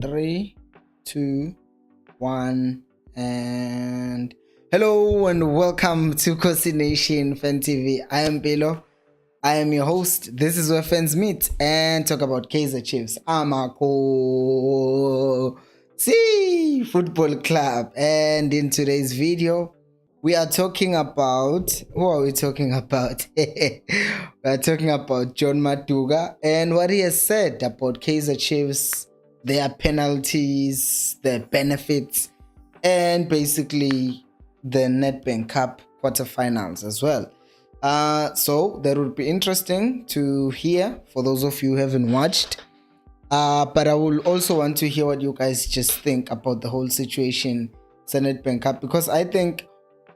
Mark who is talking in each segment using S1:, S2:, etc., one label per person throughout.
S1: Three, two, one, and hello and welcome to Kosi Nation Fan TV. I am Belo. I am your host. This is where fans meet and talk about Kaizer Chiefs. Amako See Football Club. And in today's video, we are talking about, who are we talking about? We are talking about John Maduka and what he has said about Kaizer Chiefs, their penalties, their benefits, and basically the Nedbank Cup Quarterfinals as well. So that would be interesting to hear for those of you who haven't watched. But I will also want to hear what you guys just think about the whole situation, Nedbank Cup, because I think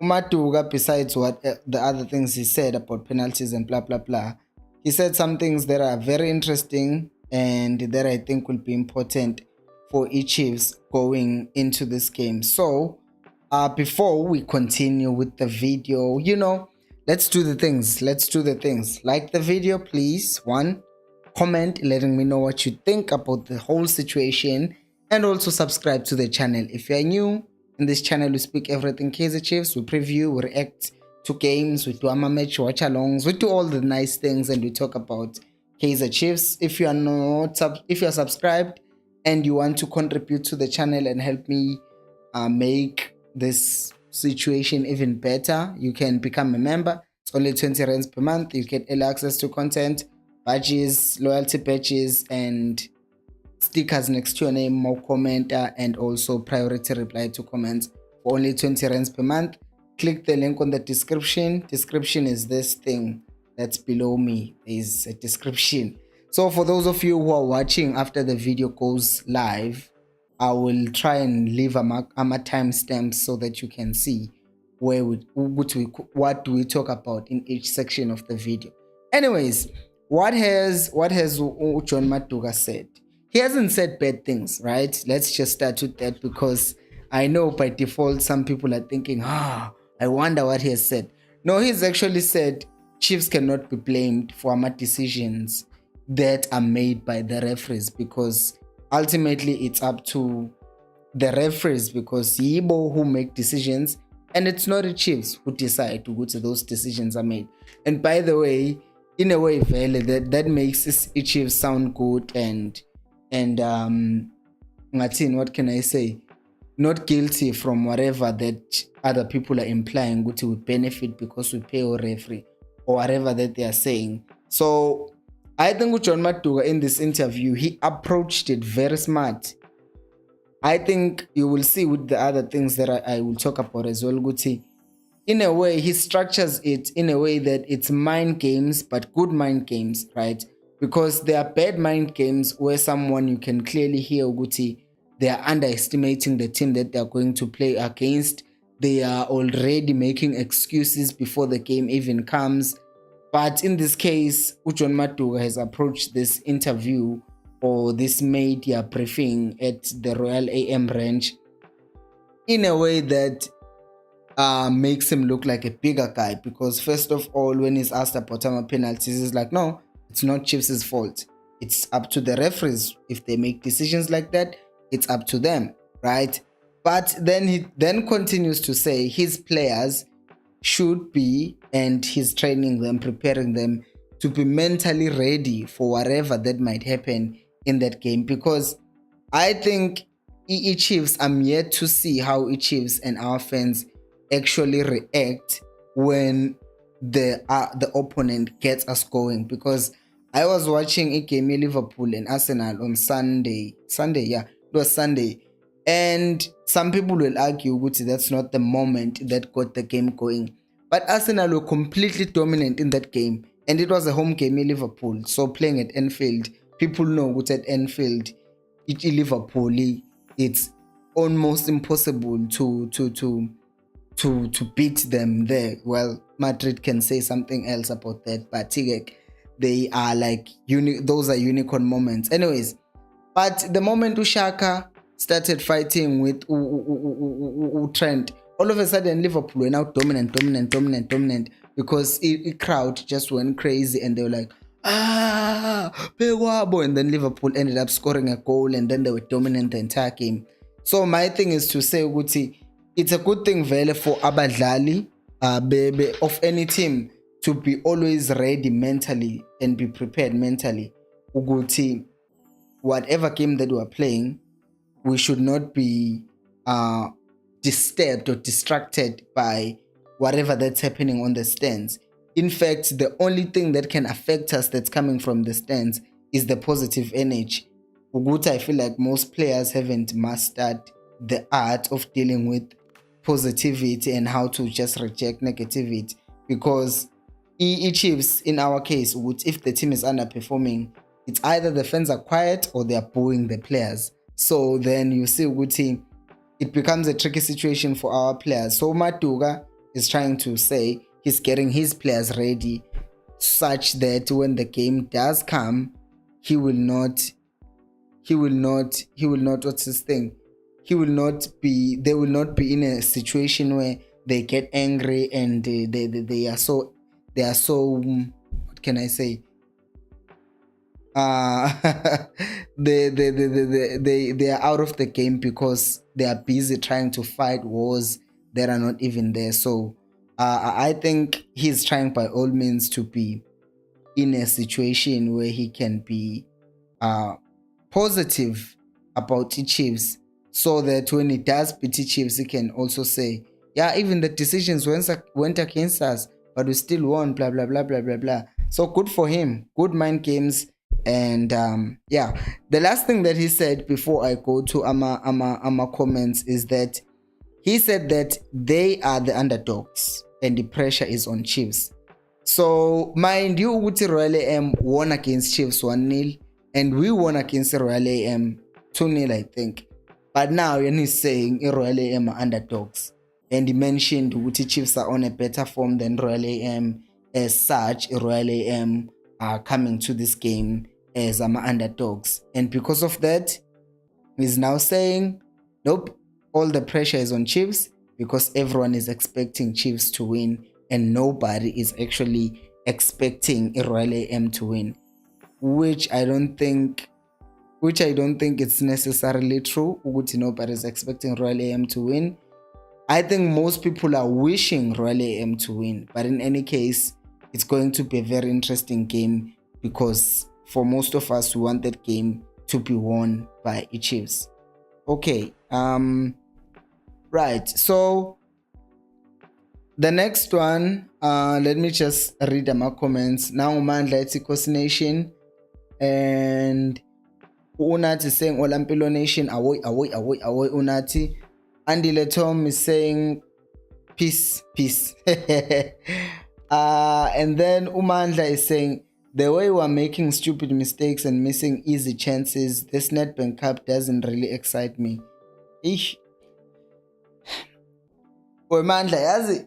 S1: Maduka, besides what the other things he said about penalties and blah blah blah, he said some things that are very interesting and that I think will be important for each Chiefs going into this game. So before we continue with the video, let's do the things. Like the video, please. One, comment letting me know what you think about the whole situation, and also subscribe to the channel if you're new. In this channel, we speak everything Kaizer Chiefs. We preview, we react to games, we do AMA match watch alongs, we do all the nice things, and we talk about Kaizer Chiefs. If you are subscribed and you want to contribute to the channel and help me make this situation even better, you can become a member. It's only 20 rands per month. You get early access to content, badges, loyalty badges, and stickers next to your name, more commenter, and also priority reply to comments for only 20 rands per month. Click the link on the description. Description is this thing that's below me. There's a description. So for those of you who are watching after the video goes live, I will try and leave a timestamp so that you can see what do we talk about in each section of the video. Anyways, what has John Maduka said? He hasn't said bad things, right? Let's just start with that, because I know by default some people are thinking, I wonder what he has said. No, he's actually said Chiefs cannot be blamed for decisions that are made by the referees, because ultimately it's up to the referees, because Yibo who make decisions, and it's not the Chiefs who decide to go to those decisions are made. And by the way, in a way, that makes the Chiefs sound good and what can I say? Not guilty from whatever that other people are implying, which we benefit because we pay our referee or whatever that they are saying. So I think John Maduka in this interview, he approached it very smart. I think you will see with the other things that I will talk about as well, Guti. In a way, he structures it in a way that it's mind games, but good mind games, right? Because there are bad mind games where someone you can clearly hear, Guti, they are underestimating the team that they are going to play against. They are already making excuses before the game even comes. But in this case, John Maduka has approached this interview or this media briefing at the Royal AM Ranch in a way that makes him look like a bigger guy. Because first of all, when he's asked about penalties, he's like, no, it's not Chiefs' fault. It's up to the referees. If they make decisions like that, it's up to them, right? But then he continues to say his players should be, and he's training them, preparing them to be mentally ready for whatever that might happen in that game. Because I think Chiefs, I'm yet to see how Chiefs and our fans actually react when the opponent gets us going. Because I was watching a game in Liverpool and Arsenal on Sunday, it was Sunday, and some people will argue that's not the moment that got the game going, but Arsenal were completely dominant in that game, and it was a home game in Liverpool, so playing at Anfield, people know at Anfield, in Liverpool, it's almost impossible to beat them there. Well, Madrid can say something else about that, but they are like those are unicorn moments. Anyways, but the moment Ushaka started fighting with Trent, all of a sudden Liverpool were now dominant, because the crowd just went crazy, and they were like, and then Liverpool ended up scoring a goal and then they were dominant the entire game. So my thing is to say ukuthi it's a good thing vele for abadlali of any team to be always ready mentally and be prepared mentally ukuthi whatever game that we are playing, we should not be disturbed or distracted by whatever that's happening on the stands. In fact, the only thing that can affect us that's coming from the stands is the positive energy. Uguta, I feel like most players haven't mastered the art of dealing with positivity and how to just reject negativity, because Chiefs, in our case, if the team is underperforming, it's either the fans are quiet or they are booing the players. So then you see it becomes a tricky situation for our players. So Maduka is trying to say he's getting his players ready such that when the game does come, he will not what's his thing? They will not be in a situation where they get angry and they are so what can I say? They are out of the game because they are busy trying to fight wars that are not even there. So I think he's trying by all means to be in a situation where he can be positive about the Chiefs, so that when he does beat the Chiefs, he can also say, yeah, even the decisions went against us, but we still won, blah blah blah blah blah blah. So good for him, good mind games. And yeah, the last thing that he said before I go to Ama comments is that he said that they are the underdogs and the pressure is on Chiefs. So mind you, Uguti Royal AM won against Chiefs 1-0 and we won against Royal AM 2-0, I think. But now he's saying Royal AM are underdogs, and he mentioned Uguti Chiefs are on a better form than Royal AM. As such, Royal AM are coming to this game as underdogs, and because of that, he's now saying, nope, all the pressure is on Chiefs because everyone is expecting Chiefs to win and nobody is actually expecting Royal AM to win, which I don't think it's necessarily true. Nobody is expecting Royal AM to win. I think most people are wishing Royal AM to win, but in any case, it's going to be a very interesting game because for most of us, we want that game to be won by the Chiefs. Okay, right. So the next one, let me just read my comments. Now, Mandla, it's Ecos Nation, and Unati is saying Olampilo Nation, awoy, Unati. Andy Letom is saying peace. And then Umandla is saying, the way we're making stupid mistakes and missing easy chances, this Nedbank Cup doesn't really excite me. Umandla,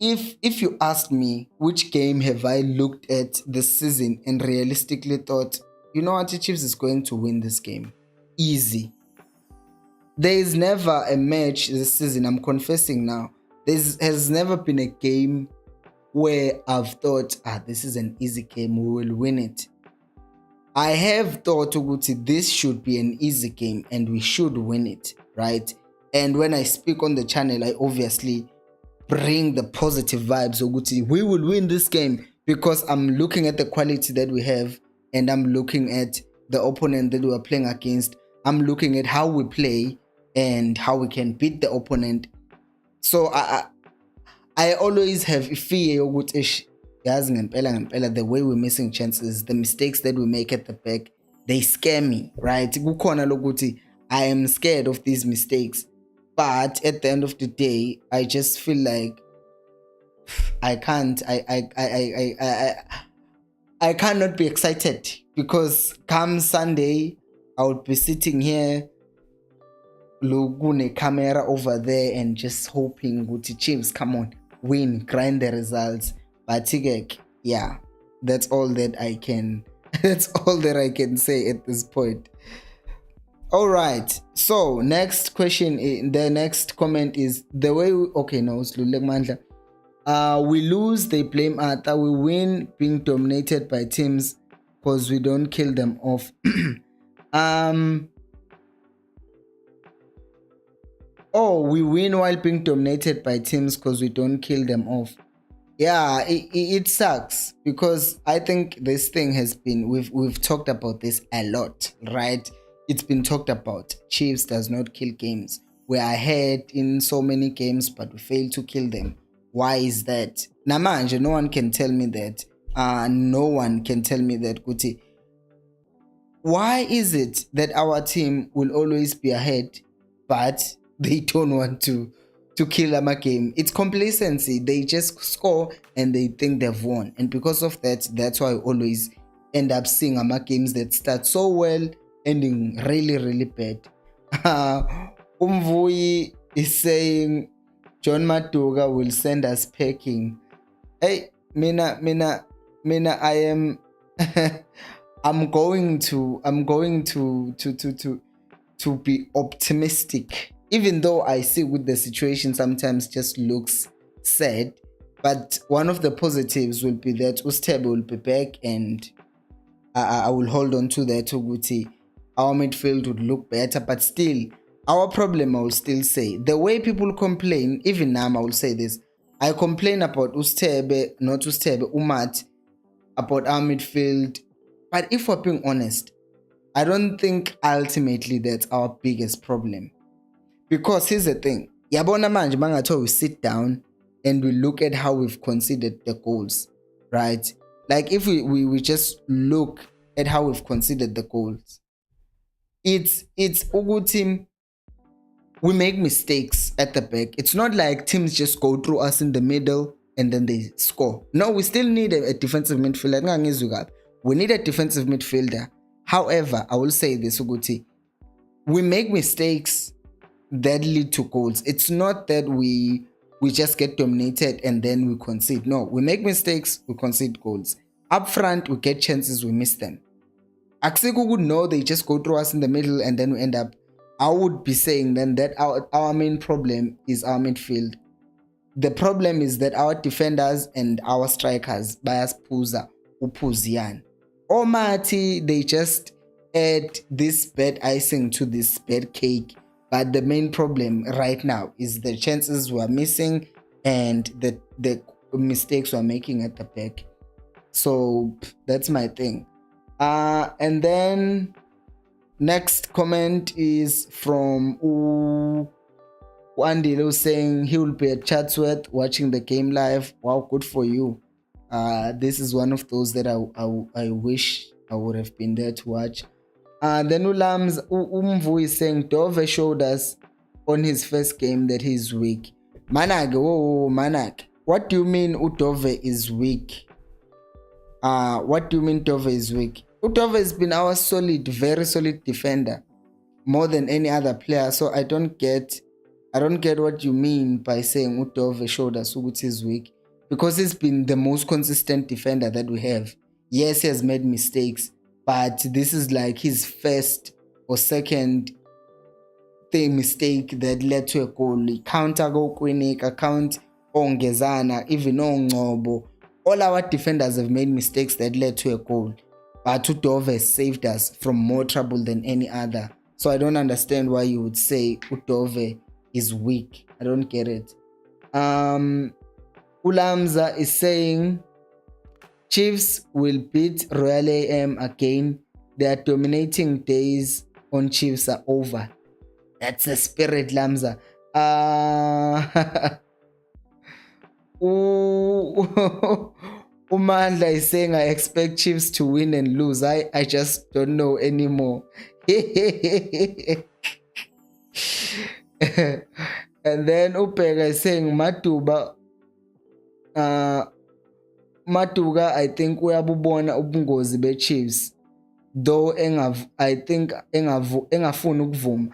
S1: if you asked me which game have I looked at this season and realistically thought, you know what, Chiefs is going to win this game. Easy. There is never a match this season, I'm confessing now, there has never been a game where I've thought, this is an easy game, we will win it. I have thought, Uguti, this should be an easy game and we should win it, right? And when I speak on the channel, I obviously bring the positive vibes, Uguti. We will win this game because I'm looking at the quality that we have and I'm looking at the opponent that we are playing against. I'm looking at how we play and how we can beat the opponent. So I always have fear ukuthi the way we're missing chances, the mistakes that we make at the back, they scare me, right? Kukhona lokuthi I am scared of these mistakes, but at the end of the day, I just feel like I cannot be excited because come Sunday I would be sitting here, logune camera over there and just hoping Guti Chiefs, come on, win, grind the results. But yeah, that's all that I can say at this point. All right, so next question, the next comment is the way we lose, they blame Arthur. We win being dominated by teams because we don't kill them off. Oh, we win while being dominated by teams because we don't kill them off. Yeah, it sucks, because I think this thing has been, we've talked about this a lot, right? It's been talked about. Chiefs does not kill games. We're ahead in so many games, but we fail to kill them. Why is that? Namanje, no one can tell me that. No one can tell me that, Kuti. Why is it that our team will always be ahead, but they don't want to kill a game? It's complacency. They just score and they think they've won, and because of that, that's why I always end up seeing games that start so well ending really, really bad. Umvui is saying John Maduka will send us packing. Hey, Mina, I am I'm going to be optimistic, even though I see with the situation sometimes just looks sad. But one of the positives will be that Ustebe will be back, and I will hold on to that. Our midfield would look better, but still, our problem, I will still say, the way people complain, even now I will say this, I complain about Ustebe, not Ustebe, Umat, about our midfield. But if we're being honest, I don't think ultimately that's our biggest problem. Because here's the thing. Yabona manje mangathiwa we sit down and we look at how we've conceded the goals, right? Like if we just look at how we've conceded the goals, it's ukuthi we make mistakes at the back. It's not like teams just go through us in the middle and then they score. No, we still need a defensive midfielder. We need a defensive midfielder. However, I will say this, Uguti, we make mistakes that lead to goals. It's not that we just get dominated and then we concede. No, we make mistakes, we concede goals. Up front, we get chances, we miss them. Akseko would know they just go through us in the middle and then we end up. I would be saying then that our main problem is our midfield. The problem is that our defenders and our strikers, Bias Puza, Upuzian, or Mati, they just add this bad icing to this bad cake. But the main problem right now is the chances we're missing and the mistakes we're making at the back. So that's my thing. And then next comment is from Wandilo saying he will be at Chatsworth watching the game live. Wow, good for you. This is one of those that I wish I would have been there to watch. Then Ulams Umvu is saying Dove showed us on his first game that he's weak. Manak, Manak, what do you mean Udove is weak? What do you mean Dove is weak? Udove has been our very solid defender, more than any other player. So I don't get what you mean by saying Udove showed us Uguti is weak, because he's been the most consistent defender that we have. Yes, he has made mistakes, but this is like his first or second mistake that led to a goal. Counter go Kwinik, account Ongezana, even Ongcobo. All our defenders have made mistakes that led to a goal. But Udove saved us from more trouble than any other. So I don't understand why you would say Udove is weak. I don't get it. Ulamza is saying Chiefs will beat Royal AM again. Their dominating days on Chiefs are over. That's the spirit, Lamza. Umandla is saying I expect Chiefs to win and lose. I just don't know anymore. And then Upega is saying Matuga, I think uyabubona ubungozi be-Chiefs, though I think engafuni ukuvuma.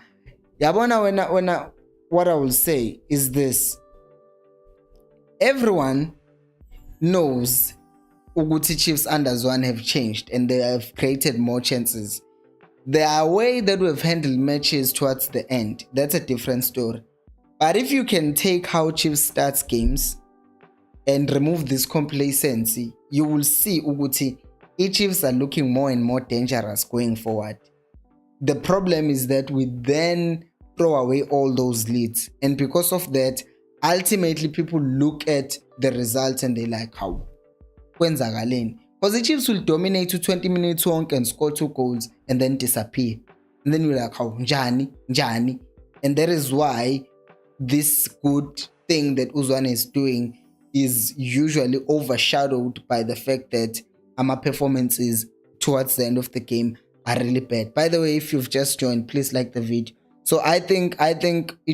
S1: Yabona what I will say is this. Everyone knows Uguti Chiefs under Zwane have changed and they have created more chances. The way that we've handled matches towards the end, that's a different story. But if you can take how Chiefs starts games and remove this complacency, you will see Uguti, Chiefs are looking more and more dangerous going forward. The problem is that we then throw away all those leads, and because of that, ultimately people look at the results and they're like, how kwenzakaleni? Because the Chiefs will dominate to 20 minutes long and score 2 goals and then disappear, and then you're like, how njani? And that is why this good thing that Zwane is doing is usually overshadowed by the fact that our performances towards the end of the game are really bad. By the way, if you've just joined, please like the video. So I think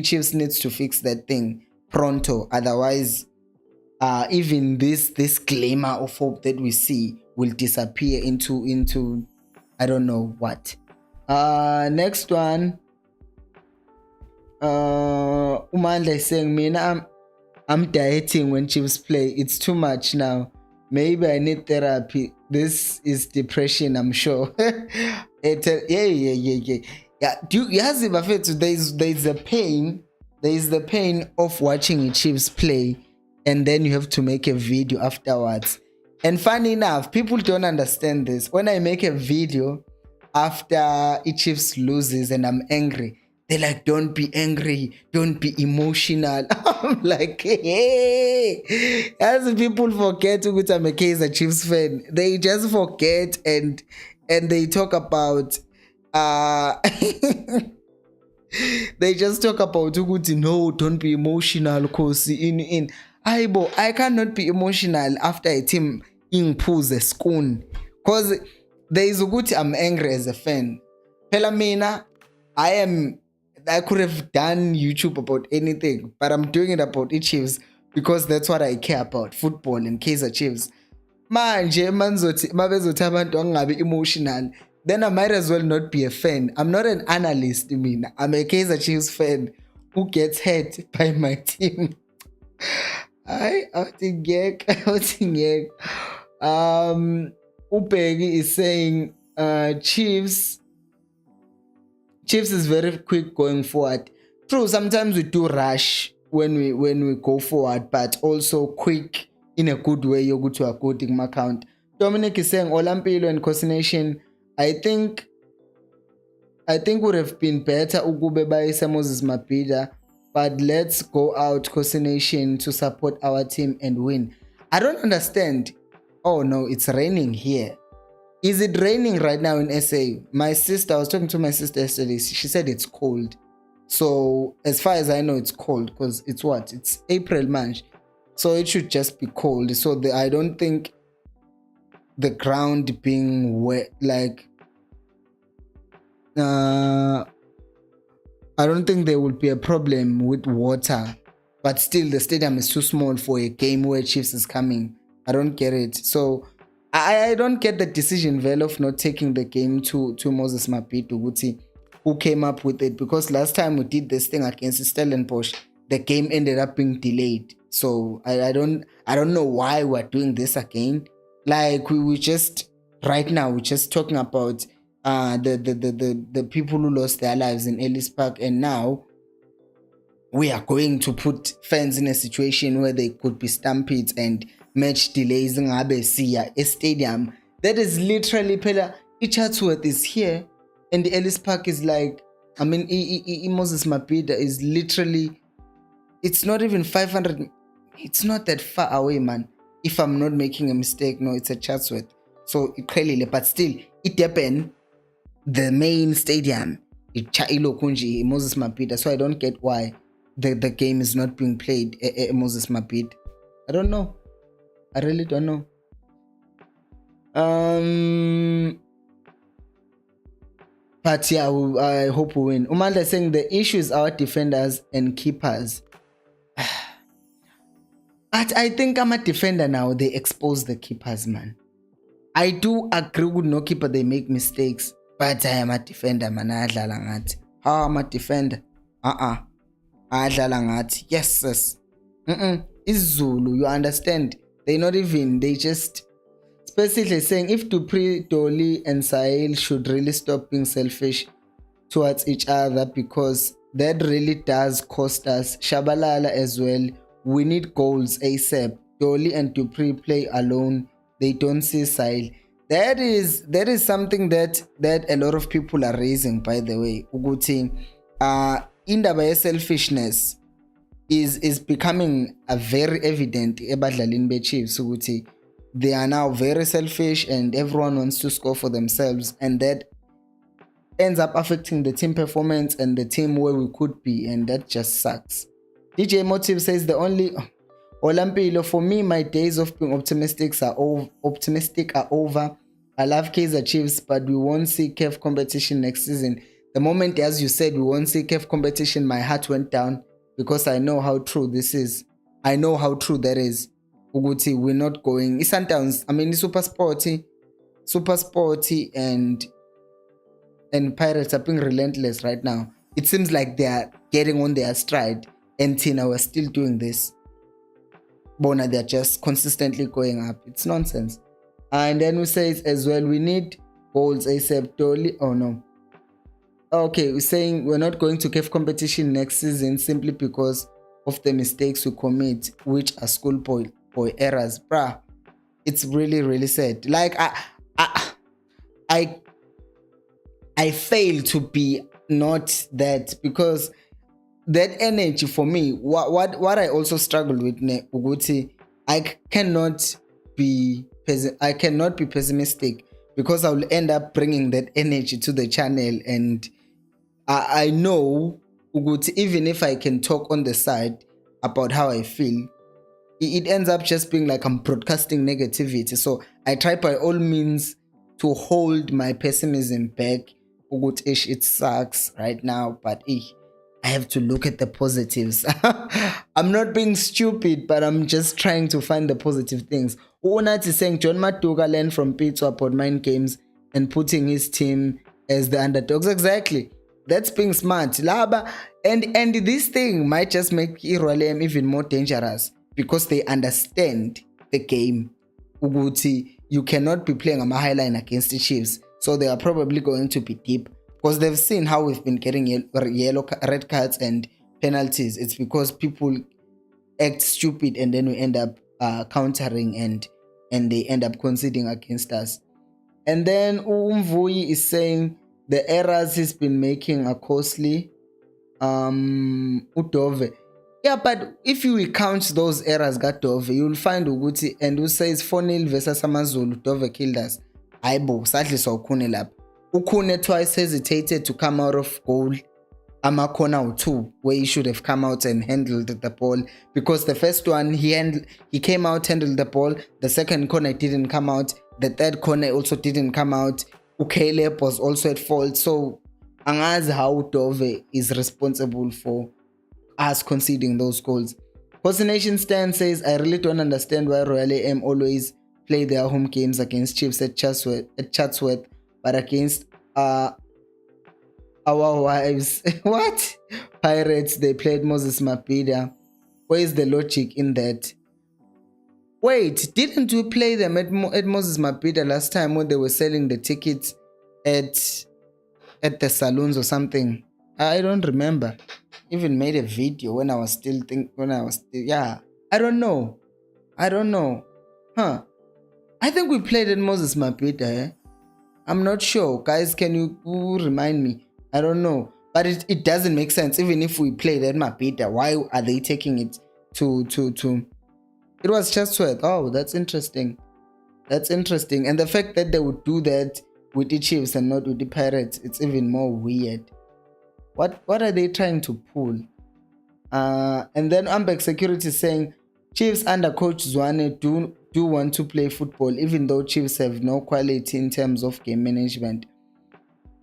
S1: Chiefs needs to fix that thing pronto. Otherwise, even this glimmer of hope that we see will disappear into I don't know what. Next one. Umandla is saying, Mina, I'm dieting when Chiefs play. It's too much now. Maybe I need therapy. This is depression, I'm sure. Yeah. Do you have there's the pain. There is the pain of watching Chiefs play, and then you have to make a video afterwards. And funny enough, people don't understand this. When I make a video after Chiefs loses and I'm angry, they're like, don't be angry, don't be emotional. I'm like, hey, as people forget that I'm a Kaizer Chiefs fan, they just forget and they talk about they just talk about no, don't be emotional because I cannot be emotional after a team impose a spoon, because there is a good I'm angry as a fan. Pelamina, I could have done YouTube about anything, but I'm doing it about Chiefs because that's what I care about, football and Kaizer Chiefs. Manje manzothi mabezothi abantu angabe emotional, then I might as well not be a fan. I'm not an analyst, I'm a Kaizer Chiefs fan who gets hurt by my team. Upegi is saying Chiefs is very quick going forward. True, sometimes we do rush when we go forward, but also quick in a good way. You go to a good account. Dominic is saying Olampilo and Cocination. I think would have been better ukube by Moses Mapida, but let's go out Cocination to support our team and win. I don't understand. Oh no, it's raining here. Is it raining right now in SA? I was talking to my sister yesterday. She said it's cold. So as far as I know, it's cold because it's what? It's April, March. So it should just be cold. So I don't think the ground being wet, like, I don't think there will be a problem with water. But still, the stadium is too small for a game where Chiefs is coming. I don't get it. So I don't get the decision, of not taking the game to Moses Mapida, who came up with it. Because last time we did this thing against Stellenbosch, the game ended up being delayed. So I don't know why we're doing this again. Like we just right now we're just talking about the people who lost their lives in Ellis Park, and now we are going to put fans in a situation where they could be stampedes and match delays in Abesia, a stadium that is literally Chatsworth is here, and the Ellis Park is like, Moses Mapida is literally, it's not even 500, it's not that far away, man. If I'm not making a mistake, no, it's a Chatsworth. So clearly, but still, it happened. The main stadium, Moses Mapida. So I don't get why the game is not being played at Moses Mapida. I don't know. I really don't know. But yeah, I hope we win. Umanda is saying the issue is our defenders and keepers. But I think I'm a defender now. They expose the keepers, man. I do agree with no keeper, they make mistakes. But I am a defender, man. How am I a defender? Yes, yes. It's Zulu, you understand? They just specifically saying if Dupree, Dolly, and Sahil should really stop being selfish towards each other, because that really does cost us. Shabalala as well. We need goals ASAP. Dolly and Dupree play alone. They don't see Sahil. That is something that a lot of people are raising, by the way. Ukuthi indaba ye-selfishness is becoming a very evident ebadlalini be-Chiefs ukuthi they are now very selfish and everyone wants to score for themselves, and that ends up affecting the team performance and the team where we could be, and that just sucks. DJ Motive says the only Olampilo, for me, my days of being optimistic are over. I love Kaizer Chiefs, but we won't see CAF competition next season. The moment, as you said, we won't see CAF competition, my heart went down because I know how true this is. I know how true that is. Uguti, we're not going. It's Sundowns. I mean, it's super sporty, and Pirates are being relentless right now. It seems like they are getting on their stride, and Tina, we're still doing this. Bona, they're just consistently going up. It's nonsense. And then we say as well, we need goals ASAP. Oh no. Okay, we're saying we're not going to CAF competition next season simply because of the mistakes we commit, which are schoolboy errors. Bruh, it's really, really sad. Like I fail to be not that, because that energy for me, what I also struggle with, Uguti, I cannot be pessimistic, because I will end up bringing that energy to the channel, and I know, Uguti, even if I can talk on the side about how I feel, it ends up just being like I'm broadcasting negativity. So I try by all means to hold my pessimism back. Uguti, it sucks right now, but I have to look at the positives. I'm not being stupid, but I'm just trying to find the positive things. Unat is saying John Maduka learned from Pizza about mind games and putting his team as the underdogs. Exactly. That's being smart. Laba, and this thing might just make Irwalem even more dangerous, because they understand the game. Uguti, you cannot be playing a highline against the Chiefs. So they are probably going to be deep, because they've seen how we've been getting red cards and penalties. It's because people act stupid, and then we end up countering, and they end up conceding against us. And then Umvui is saying the errors he's been making are costly. Udove. Yeah, but if you count those errors, Dove, you'll find Uguti, and who says 4-0 versus Amazulu, Dove killed us. Aibo, sadly saw Ukune lap. Ukune twice hesitated to come out of goal. Corner 2, where he should have come out and handled the ball, because the first one he came out, handled the ball. The second corner didn't come out. The third corner also didn't come out. Ukelep was also at fault. So angazi how Dove is responsible for us conceding those goals. Coordination Stan says, I really don't understand why Royal AM always play their home games against Chiefs at Chatsworth, but against our wives, what? Pirates, they played Moses Mabhida. Where is the logic in that? Wait, didn't we play them at Moses Mabhida last time when they were selling the tickets at the saloons or something? I don't remember. Even made a video when I was still yeah. I don't know. Huh. I think we played at Moses Mabhida, eh? I'm not sure. Guys, can you remind me? I don't know. But it doesn't make sense. Even if we played at Mabhida, why are they taking it to it was just Chatsworth. Oh, that's interesting. That's interesting. And the fact that they would do that with the Chiefs and not with the Pirates, it's even more weird. What are they trying to pull? And then Ambek Security saying Chiefs under coach Zwane do want to play football, even though Chiefs have no quality in terms of game management.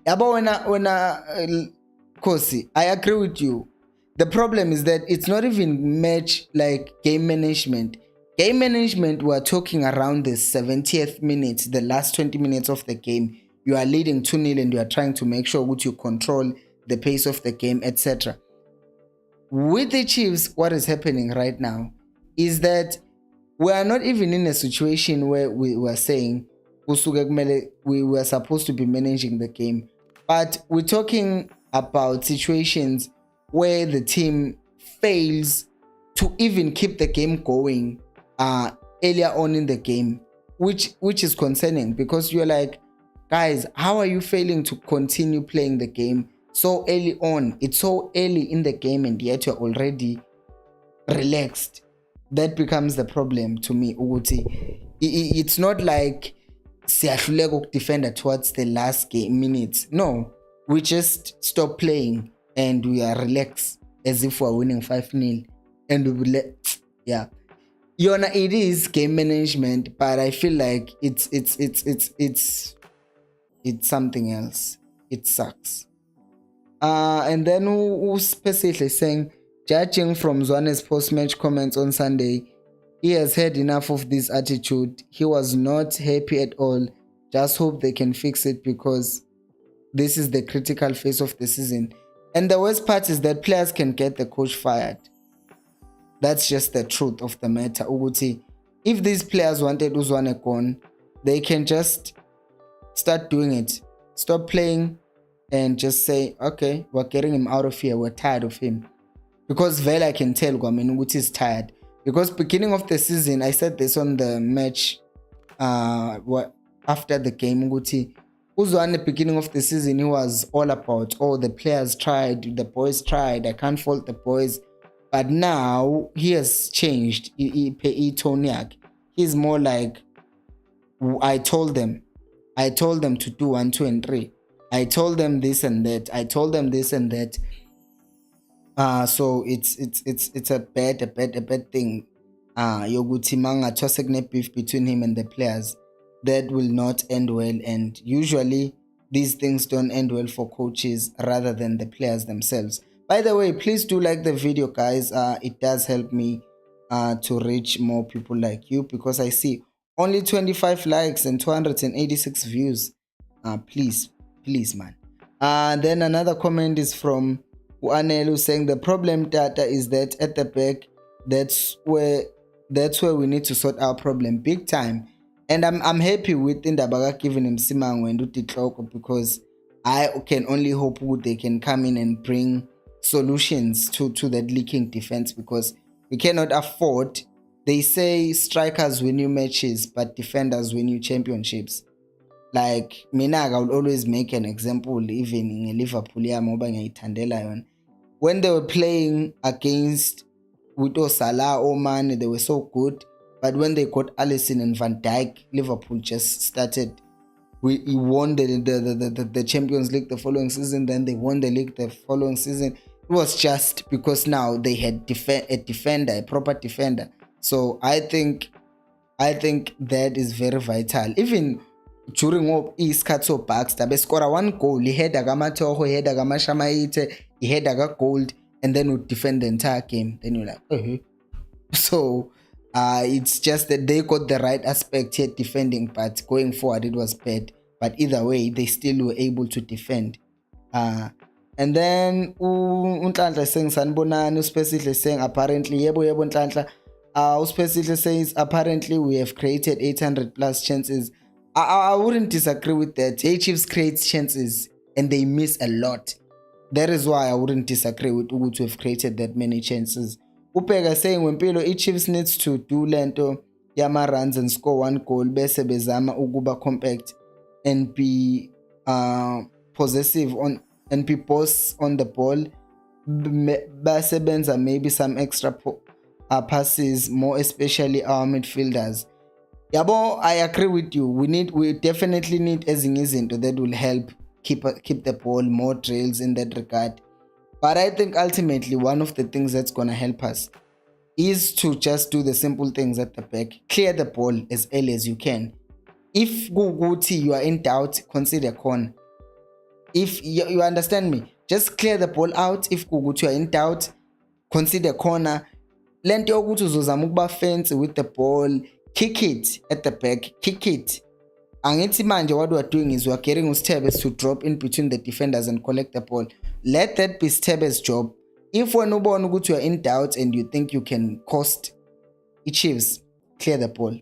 S1: Yabo when Kosi, I agree with you. The problem is that it's not even match like game management. Game management, we're talking around the 70th minute, the last 20 minutes of the game. You are leading 2-0 and you are trying to make sure that you control the pace of the game, etc. With the Chiefs, what is happening right now is that we are not even in a situation where we were saying we were supposed to be managing the game, but we're talking about situations where the team fails to even keep the game going earlier on in the game. which is concerning, because you're like, guys, how are you failing to continue playing the game so early on? It's so early in the game and yet you're already relaxed. That becomes the problem to me. It's not like siyahluleka ukudefenda towards the last game minutes. No, we just stop playing and we are relaxed as if we're winning 5-0, and we will yeah. Yona, it is game management, but I feel like it's something else. It sucks. And then who specifically saying, judging from Zwane's post-match comments on Sunday, he has had enough of this attitude. He was not happy at all. Just hope they can fix it, because this is the critical phase of the season. And the worst part is that players can get the coach fired. That's just the truth of the matter. If these players wanted Zwane gone, they can just start doing it. Stop playing and just say, okay, we're getting him out of here. We're tired of him. Because Vela can tell Gwamini is tired. Because beginning of the season, I said this on the match after the game. Zwane, the beginning of the season, he was all about, oh, the players tried, the boys tried, I can't fault the boys. But now he has changed. He's more like, I told them to do 1, 2, and 3. I told them this and that. I told them this and that. So it's a bad thing. Yoguti manga tosek beef between him and the players. That will not end well, and usually these things don't end well for coaches rather than the players themselves. By the way, please do like the video, guys. It does help me to reach more people like you, because I see only 25 likes and 286 views. Please, man. Then another comment is from Anelu saying, the problem, data, is that at the back, that's where we need to sort our problem big time. And I'm happy with Indabaga giving him Simango and Utitloko, because I can only hope they can come in and bring solutions to that leaking defense, because we cannot afford. They say strikers win you matches, but defenders win you championships. Like mina, I will always make an example, even in Liverpool, when they were playing against with Salah or Mane, they were so good. But when they got Alisson and Van Dijk, Liverpool just started. He won the Champions League the following season. Then they won the league the following season. It was just because now they had a defender, a proper defender. So I think that is very vital. Even during isikhathi Baxter, they scored 1 goal. He had Agamatoho, he had Agamashamaite, he had a goal, and then would defend the entire game. Then you're like, So it's just that they got the right aspect here defending, but going forward it was bad. But either way, they still were able to defend. And then Unhlanhla saying Sanbonani, specifically saying apparently yebo Unhlanhla. Specifically says apparently we have created 800 plus chances. I wouldn't disagree with that. Chiefs creates chances and they miss a lot. That is why I wouldn't disagree with Ugu to have created that many chances. Upega saying when Pilo Chiefs needs to do lento Yama runs and score 1 goal, bese bezama ukuba compact and be possessive on and be boss on the ball. Basebenza maybe some extra passes, more especially our midfielders. Yabo, I agree with you. We definitely need Ezingizinto that will help keep the ball, more drills in that regard. But I think ultimately one of the things that's gonna help us is to just do the simple things at the back. Clear the ball as early as you can. If Guguti you are in doubt, consider corner. If you understand me, just clear the ball out. If Guguti you are in doubt, consider corner. Lento yokuthi uzozama ukuba fence with the ball, kick it at the back, kick it. Angithi manje what we're doing is we're getting Stebes to drop in between the defenders and collect the ball. Let that be Stebes' job. If when you are in doubt and you think you can cost Chiefs, clear the ball.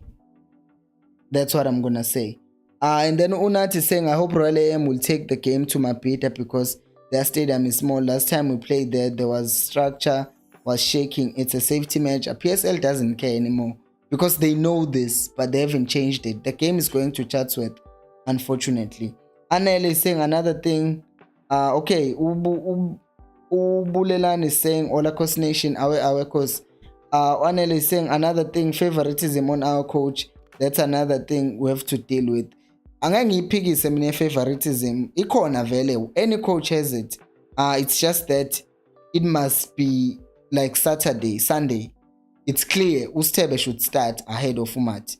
S1: That's what I'm gonna say. And then Unat is saying, I hope Royal AM will take the game to Mapita because their stadium is small. Last time we played there was structure was shaking. It's a safety match. A PSL doesn't care anymore. because they know this, but they haven't changed it. The game is going to Chatsworth, unfortunately. Anel is saying another thing. Okay, Bulelan is saying Olakos Nation, our course. Anel is saying another thing, favoritism on our coach. That's another thing we have to deal with. Angangiyiphikise mina favoritism. Ikhona vele. Any coach has it. It's just that it must be like Saturday, Sunday. It's clear Ustebe should start ahead of Umat,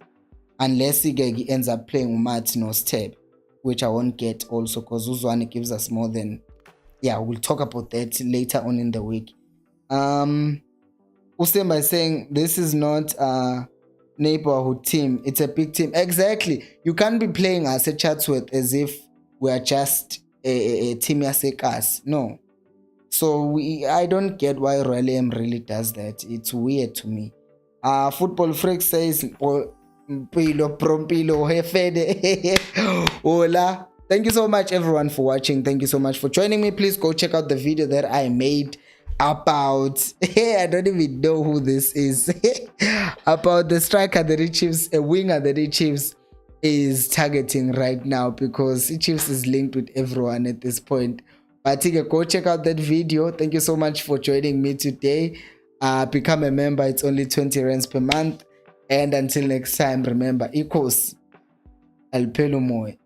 S1: unless he ends up playing Umat no Steb, which I won't get also because Zwane gives us more than. Yeah, we'll talk about that later on in the week. Ustemba is saying this is not a neighborhood team, it's a big team. Exactly. You can't be playing us at Chatsworth as if we are just a team yasekas. No. So I don't get why Royal M really does that. It's weird to me. Football Freak says Mpilo Prompilo Hefede. Hola. Thank you so much everyone for watching. Thank you so much for joining me. Please go check out the video that I made about I don't even know who this is. About the striker that the Chiefs, a winger that the Chiefs is targeting right now, because the Chiefs is linked with everyone at this point. But go check out that video. Thank you so much for joining me today. Become a member. It's only 20 rands per month. And until next time, remember, equals Alpelo Moy.